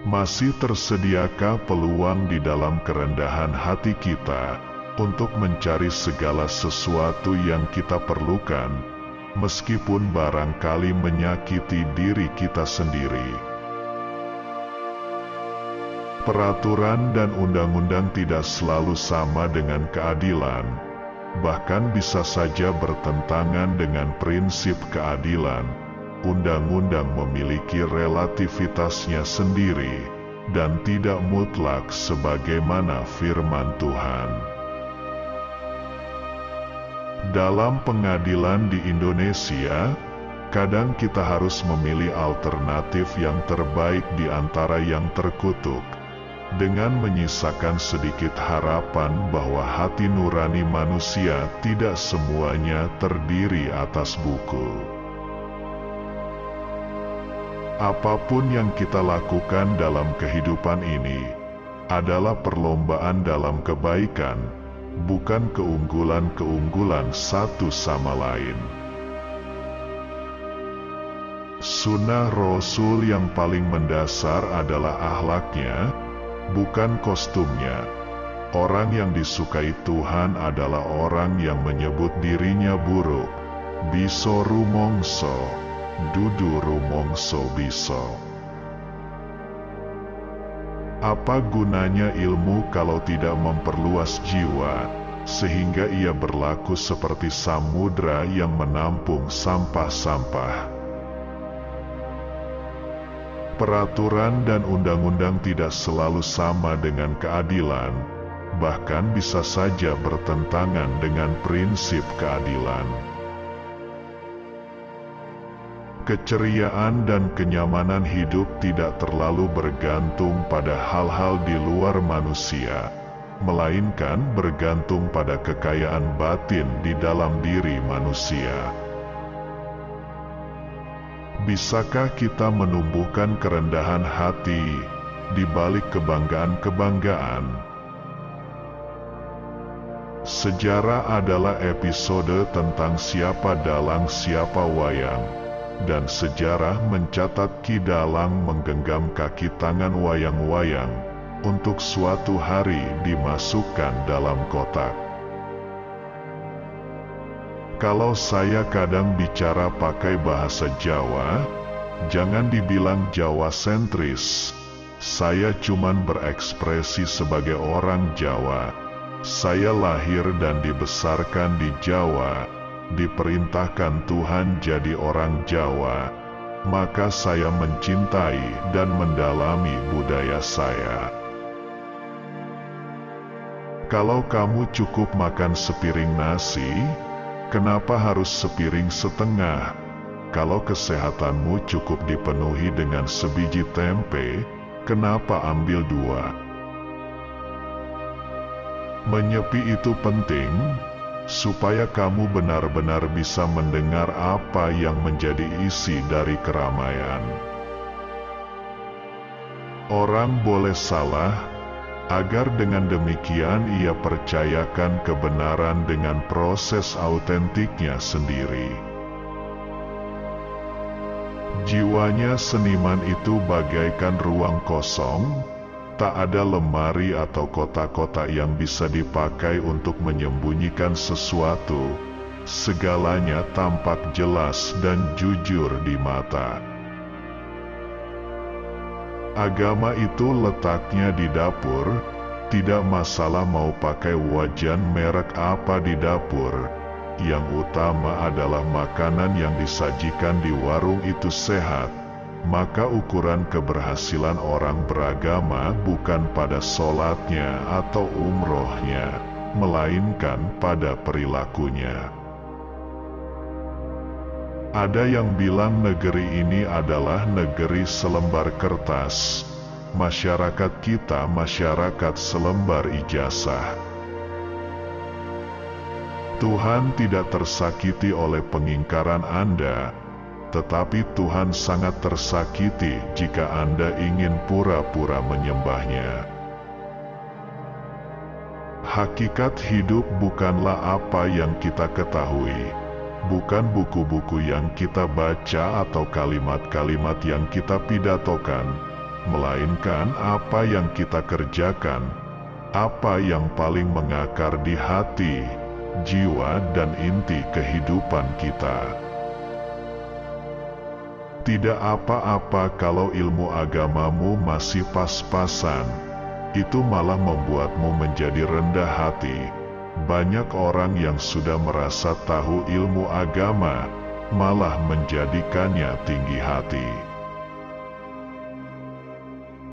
Masih tersediakah peluang di dalam kerendahan hati kita untuk mencari segala sesuatu yang kita perlukan, meskipun barangkali menyakiti diri kita sendiri? Peraturan dan undang-undang tidak selalu sama dengan keadilan, bahkan bisa saja bertentangan dengan prinsip keadilan. Undang-undang memiliki relativitasnya sendiri dan tidak mutlak sebagaimana firman Tuhan. Dalam pengadilan di Indonesia, kadang kita harus memilih alternatif yang terbaik di antara yang terkutuk, dengan menyisakan sedikit harapan bahwa hati nurani manusia tidak semuanya terdiri atas buku. Apapun yang kita lakukan dalam kehidupan ini adalah perlombaan dalam kebaikan, bukan keunggulan-keunggulan satu sama lain. Sunnah Rasul yang paling mendasar adalah akhlaknya, bukan kostumnya. Orang yang disukai Tuhan adalah orang yang menyebut dirinya buruk, biso rumongso, dudu rumongso biso. Apa gunanya ilmu kalau tidak memperluas jiwa, sehingga ia berlaku seperti samudra yang menampung sampah-sampah? Peraturan dan undang-undang tidak selalu sama dengan keadilan, bahkan bisa saja bertentangan dengan prinsip keadilan. Keceriaan dan kenyamanan hidup tidak terlalu bergantung pada hal-hal di luar manusia, melainkan bergantung pada kekayaan batin di dalam diri manusia. Bisakah kita menumbuhkan kerendahan hati di balik kebanggaan-kebanggaan? Sejarah adalah episode tentang siapa dalang siapa wayang. Dan sejarah mencatat Ki Dalang menggenggam kaki tangan wayang-wayang untuk suatu hari dimasukkan dalam kotak. Kalau saya kadang bicara pakai bahasa Jawa, jangan dibilang Jawa sentris. Saya cuman berekspresi sebagai orang Jawa. Saya lahir dan dibesarkan di Jawa. Diperintahkan Tuhan jadi orang Jawa, maka saya mencintai dan mendalami budaya saya. Kalau kamu cukup makan sepiring nasi, kenapa harus sepiring setengah? Kalau kesehatanmu cukup dipenuhi dengan sebiji tempe, kenapa ambil 2? Menyepi itu penting, supaya kamu benar-benar bisa mendengar apa yang menjadi isi dari keramaian. Orang boleh salah, agar dengan demikian ia percayakan kebenaran dengan proses autentiknya sendiri. Jiwanya seniman itu bagaikan ruang kosong. Tak ada lemari atau kotak-kotak yang bisa dipakai untuk menyembunyikan sesuatu. Segalanya tampak jelas dan jujur di mata. Agama itu letaknya di dapur, tidak masalah mau pakai wajan merek apa di dapur. Yang utama adalah makanan yang disajikan di warung itu sehat. Maka ukuran keberhasilan orang beragama bukan pada sholatnya atau umrohnya, melainkan pada perilakunya. Ada yang bilang negeri ini adalah negeri selembar kertas. Masyarakat kita masyarakat selembar ijazah. Tuhan tidak tersakiti oleh pengingkaran Anda, tetapi Tuhan sangat tersakiti jika Anda ingin pura-pura menyembahnya. Hakikat hidup bukanlah apa yang kita ketahui, bukan buku-buku yang kita baca atau kalimat-kalimat yang kita pidatokan, melainkan apa yang kita kerjakan, apa yang paling mengakar di hati, jiwa dan inti kehidupan kita. Tidak apa-apa kalau ilmu agamamu masih pas-pasan, itu malah membuatmu menjadi rendah hati. Banyak orang yang sudah merasa tahu ilmu agama, malah menjadikannya tinggi hati.